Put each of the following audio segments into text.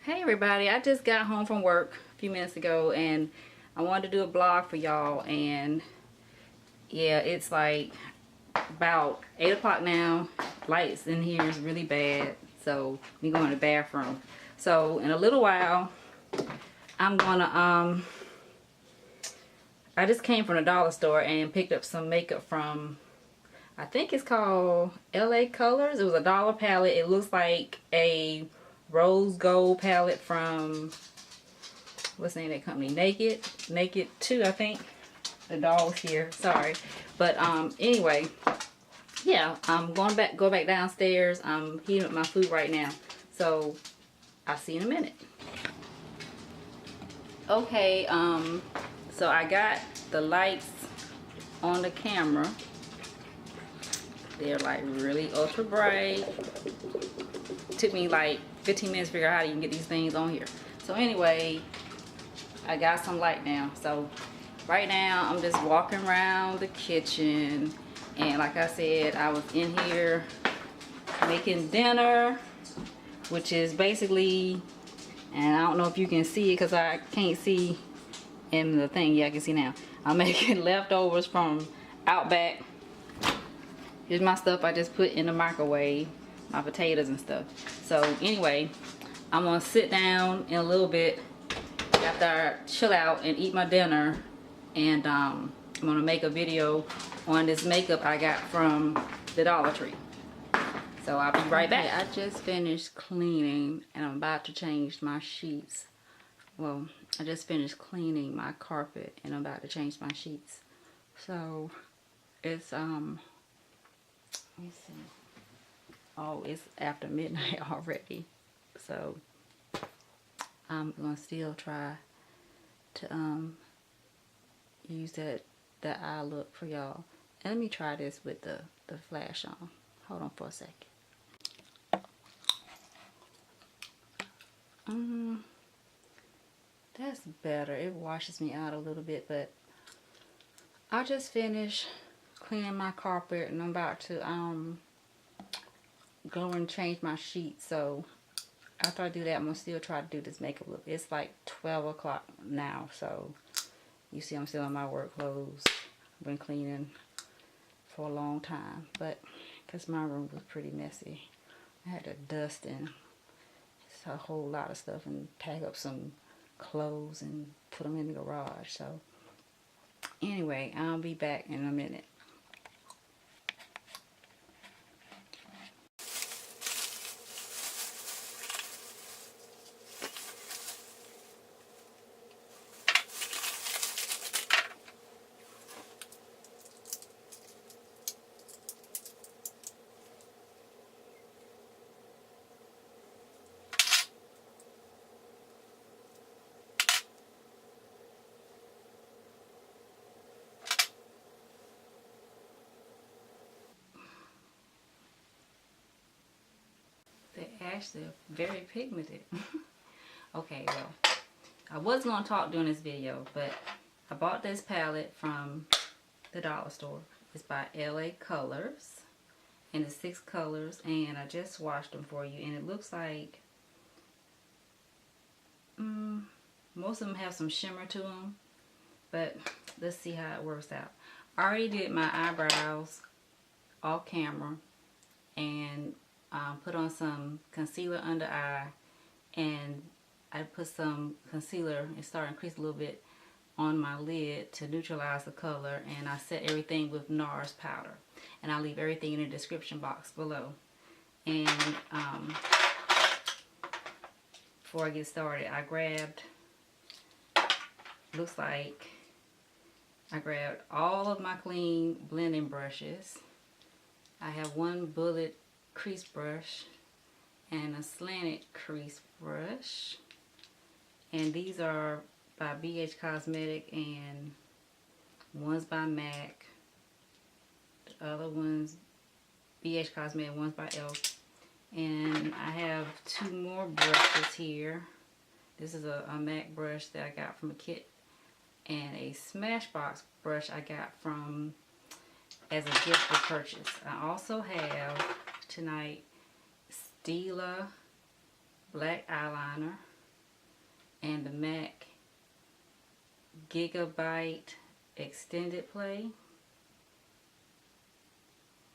Hey everybody, I just got home from work a few minutes ago and I wanted to do a vlog for y'all. And yeah, it's like about 8 o'clock now. Lights in here is really bad, so me going to the bathroom. So in a little while I'm gonna I just came from the dollar store and picked up some makeup from, I think it's called LA Colors. It was $1 palette. It looks like a rose gold palette from, what's the name of that company? Naked 2, I think. The dog's here, sorry. But anyway, yeah, I'm go back downstairs. I'm heating up my food right now, so I'll see you in a minute. Okay, so I got the lights on the camera. They're like really ultra bright. Took me like 15 minutes to figure out how you can get these things on here. So anyway, I got some light now. So right now I'm just walking around the kitchen, and like I said, I was in here making dinner, which is basically, and I don't know if you can see it because I can't see in the thing. Yeah, I can see now. I'm making leftovers from Outback. Here's my stuff I just put in the microwave, my potatoes and stuff. So anyway, I'm gonna sit down in a little bit after I chill out and eat my dinner, and I'm gonna make a video on this makeup I got from the Dollar Tree. So I'll be right back. I just finished cleaning and I'm about to change my sheets. Well, I just finished cleaning my carpet and I'm about to change my sheets. So it's let me see. Oh, it's after midnight already. So I'm gonna still try to use that eye look for y'all. And let me try this with the flash on. Hold on for a second. That's better. It washes me out a little bit, but I just finished cleaning my carpet and I'm about to go and change my sheets. So after I do that, I'm gonna still try to do this makeup look. It's like 12 o'clock now, so you see I'm still in my work clothes. I've been cleaning for a long time, but because my room was pretty messy, I had to dust and it's a whole lot of stuff and pack up some clothes and put them in the garage. So anyway, I'll be back in a minute. They're actually very pigmented. Okay, well, I was going to talk during this video, but I bought this palette from the dollar store. It's by LA Colors, and it's 6 colors, and I just swatched them for you, and it looks like most of them have some shimmer to them, but let's see how it works out. I already did my eyebrows off camera and put on some concealer under eye, and I put some concealer and started to crease a little bit on my lid to neutralize the color, and I set everything with NARS powder, and I'll leave everything in the description box below. And before I get started, I grabbed, looks like I grabbed all of my clean blending brushes. I have one bullet crease brush and a slanted crease brush, and these are by BH Cosmetic and one's by MAC. The other one's BH Cosmetic, one's by ELF. And I have 2 more brushes here. This is a MAC brush that I got from a kit, and a Smashbox brush I got from as a gift for purchase. I also have tonight Stila black eyeliner, in the MAC Gigabyte Extended Play.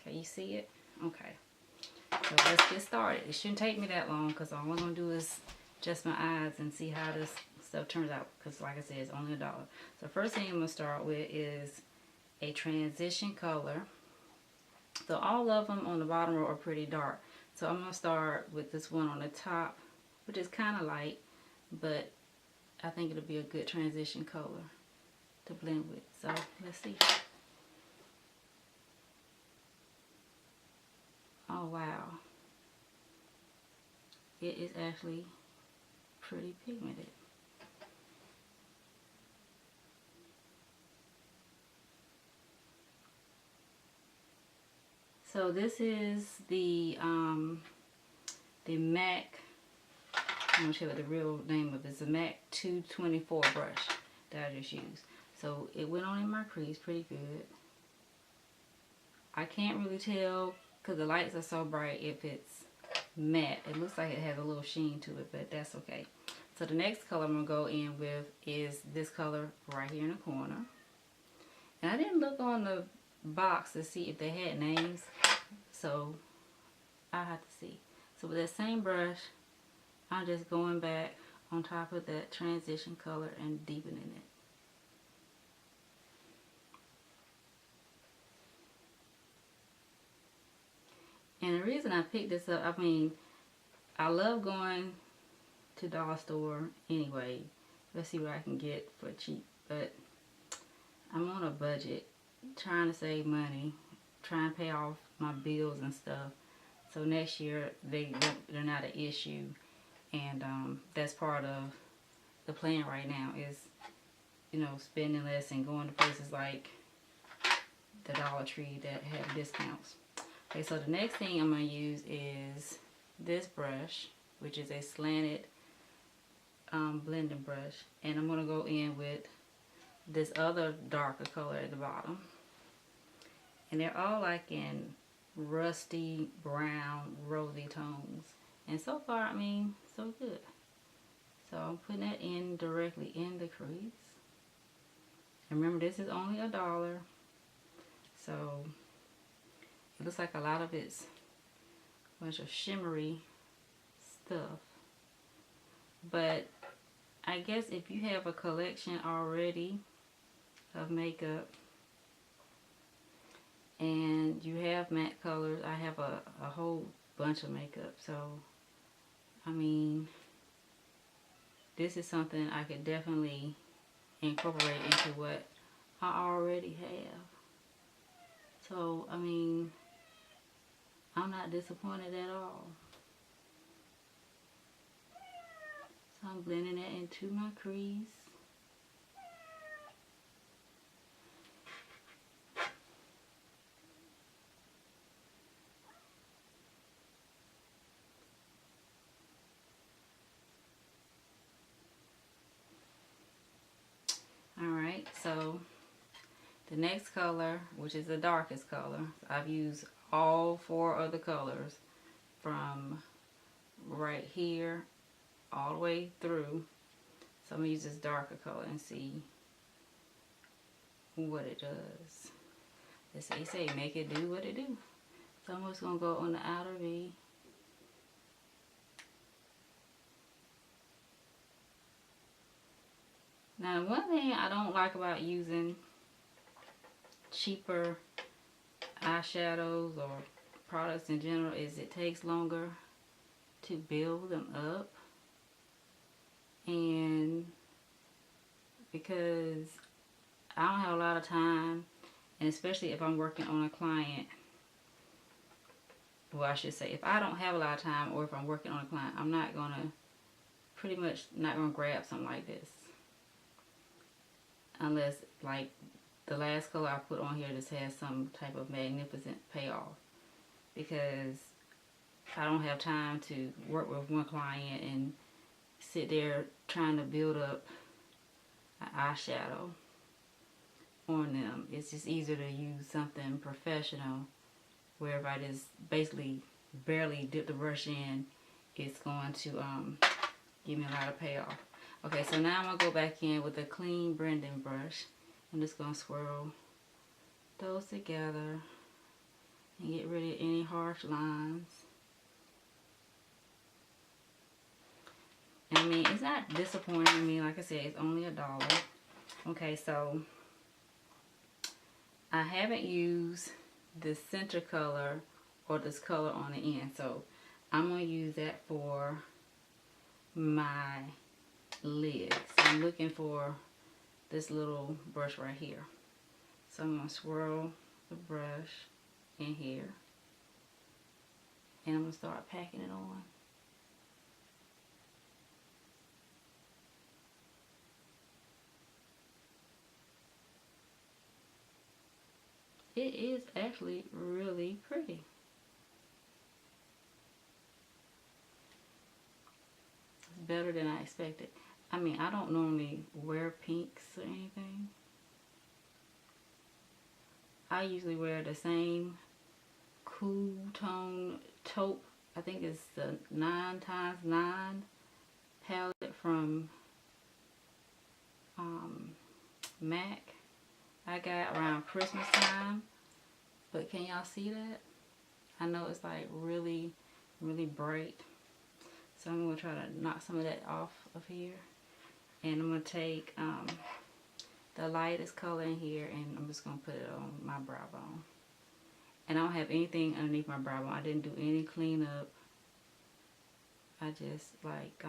Okay, you see it? Okay. So let's get started. It shouldn't take me that long because all I'm going to do is adjust my eyes and see how this stuff turns out. Because like I said, it's only $1. So first thing I'm going to start with is a transition color. So all of them on the bottom row are pretty dark. So I'm going to start with this one on the top, which is kind of light, but I think it'll be a good transition color to blend with. So let's see. Oh wow, it is actually pretty pigmented. So this is the MAC, I'm going to show you what the real name of it is, the MAC 224 brush that I just used. So it went on in my crease pretty good. I can't really tell because the lights are so bright if it's matte. It looks like it has a little sheen to it, but that's okay. So the next color I'm going to go in with is this color right here in the corner. And I didn't look on the box to see if they had names, so I have to see. So with that same brush, I'm just going back on top of that transition color and deepening it. And the reason I picked this up, I mean, I love going to dollar store anyway. Let's see what I can get for cheap. But I'm on a budget, trying to save money, trying to pay off my bills and stuff. So next year, they're not an issue. And that's part of the plan right now is, you know, spending less and going to places like the Dollar Tree that have discounts. Okay, so the next thing I'm going to use is this brush, which is a slanted blending brush. And I'm going to go in with this other darker color at the bottom. And they're all like in rusty, brown, rosy tones. And so far, I mean, so good. So I'm putting that in directly in the crease. And remember, this is only $1. So it looks like a lot of it's a bunch of shimmery stuff. But I guess if you have a collection already of makeup and you have matte colors, I have a whole bunch of makeup. So, I mean, this is something I could definitely incorporate into what I already have. So, I mean, I'm not disappointed at all. So I'm blending that into my crease. Alright, so the next color, which is the darkest color, I've used all 4 of the colors from right here all the way through. So I'm going to use this darker color and see what it does. They say make it do what it do. So I'm just going to go on the outer V. Now, one thing I don't like about using cheaper eyeshadows or products in general is it takes longer to build them up. And because I don't have a lot of time, and especially if I'm working on a client, well, I should say, if I don't have a lot of time or if I'm working on a client, I'm not going to, pretty much not going to grab something like this. Unless, like, the last color I put on here just has some type of magnificent payoff. Because I don't have time to work with one client and sit there trying to build up an eyeshadow on them. It's just easier to use something professional where if I just basically barely dip the brush in, it's going to give me a lot of payoff. Okay, so now I'm going to go back in with a clean blending brush. I'm just going to swirl those together and get rid of any harsh lines. I mean, it's not disappointing to me. Like I said, it's only $1. Okay, so I haven't used the center color or this color on the end. So I'm going to use that for my lid. So I'm looking for this little brush right here. So I'm going to swirl the brush in here. And I'm going to start packing it on. It is actually really pretty. It's better than I expected. I mean, I don't normally wear pinks or anything. I usually wear the same cool tone taupe. I think it's the 9x9 palette from MAC. I got around Christmas time, but can y'all see that? I know it's like really, really bright. So I'm going to try to knock some of that off of here. And I'm going to take the lightest color in here and I'm just going to put it on my brow bone. And I don't have anything underneath my brow bone. I didn't do any cleanup. I just like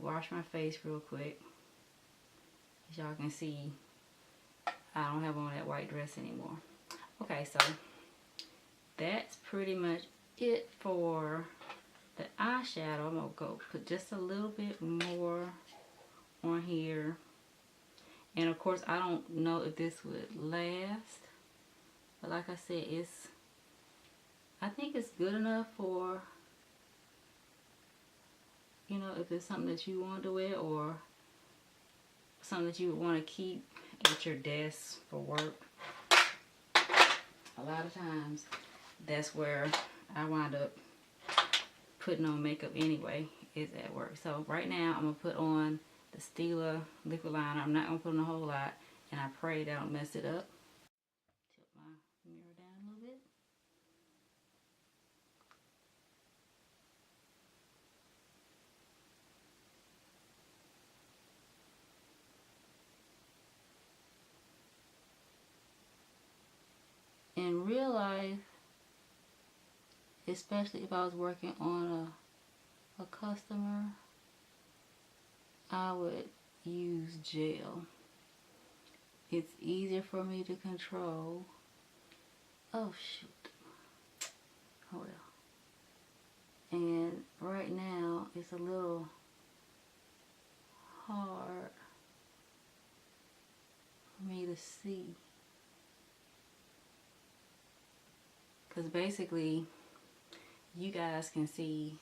wash my face real quick. As y'all can see, I don't have on that white dress anymore. Okay, so that's pretty much it for the eyeshadow. I'm going to go put just a little bit more on here. And of course, I don't know if this would last. But like I said, I think it's good enough for, you know, if it's something that you want to wear or something that you would want to keep at your desk for work. A lot of times, that's where I wind up putting on makeup anyway, is at work. So right now, I'm going to put on the Stila liquid liner. I'm not going to put on a whole lot, and I pray that I don't mess it up. Tilt my mirror down a little bit. In real life, especially if I was working on a customer, I would use gel. It's easier for me to control. Oh shoot. Oh well. And right now it's a little hard for me to see. Because basically, you guys can see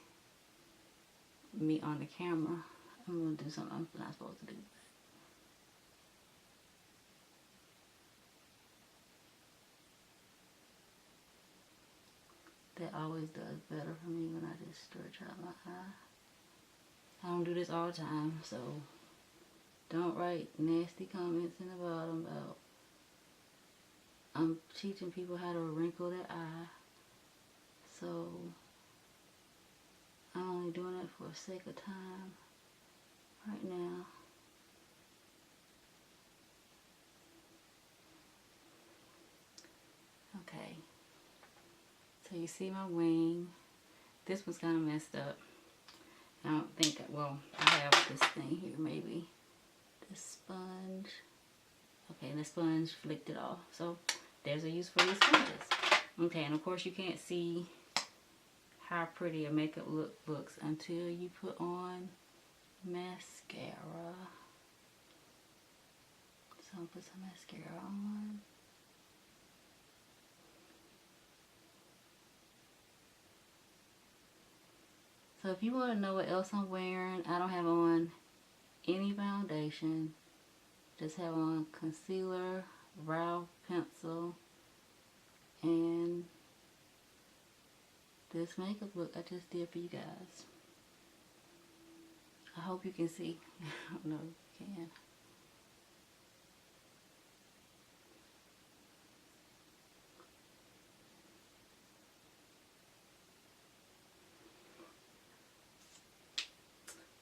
me on the camera. I'm going to do something I'm not supposed to do. That always does better for me when I just stretch out my eye. I don't do this all the time, so don't write nasty comments in the bottom about I'm teaching people how to wrinkle their eye. So I'm only doing it for the sake of time right now. Okay. So you see my wing. This was kind of messed up. I don't think, well, I have this thing here maybe. This sponge. Okay, and the sponge flicked it off. So there's a use for these sponges. Okay, and of course you can't see how pretty a makeup look looks until you put on mascara. So I'll put some mascara on. So if you want to know what else I'm wearing, I don't have on any foundation. Just have on concealer, brow pencil, and this makeup look I just did for you guys. I hope you can see. I don't know if you can.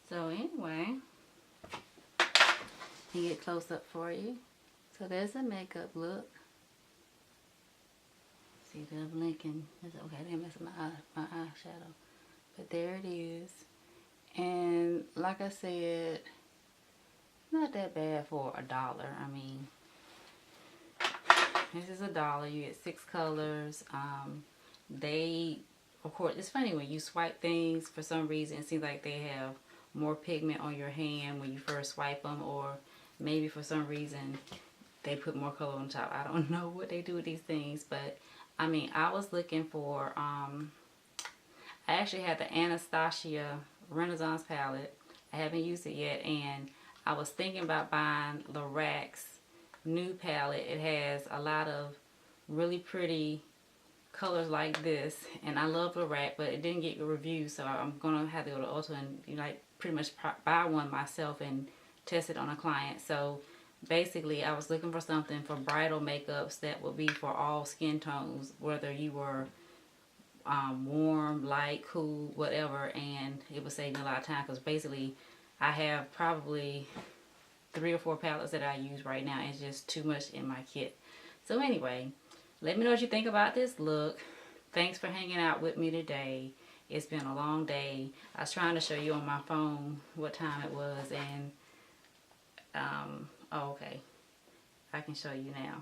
So anyway, let me get close up for you. So there's a makeup look. See the blinking. Okay, I didn't mess up my eyeshadow. But there it is. And like I said, not that bad for $1. I mean, this is $1. You get 6 colors. They, of course, it's funny when you swipe things, for some reason it seems like they have more pigment on your hand when you first swipe them, or maybe for some reason they put more color on top. I don't know what they do with these things, but I mean, I was looking for, I actually had the Anastasia Renaissance palette. I haven't used it yet, and I was thinking about buying LOREAL's new palette. It has a lot of really pretty colors like this, and I love LOREAL, but it didn't get a review, so I'm gonna have to go to Ulta and, you know, like pretty much buy one myself and test it on a client. So basically I was looking for something for bridal makeups that would be for all skin tones, whether you were warm, light, cool, whatever, and it was saving a lot of time, because basically I have probably 3 or 4 palettes that I use right now. It's just too much in my kit. So anyway, let me know what you think about this look. Thanks for hanging out with me today. It's been a long day. I was trying to show you on my phone what time it was, and oh, okay, I can show you now.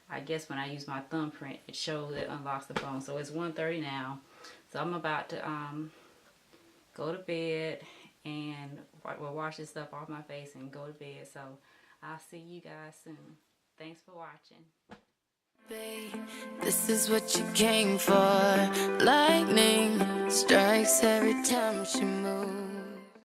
I guess when I use my thumbprint, it shows it unlocks the phone. So it's 1:30 now. So I'm about to go to bed, and we'll wash this stuff off my face and go to bed. So I'll see you guys soon. Thanks for watching. This is what you came for. Lightning strikes every time she moves.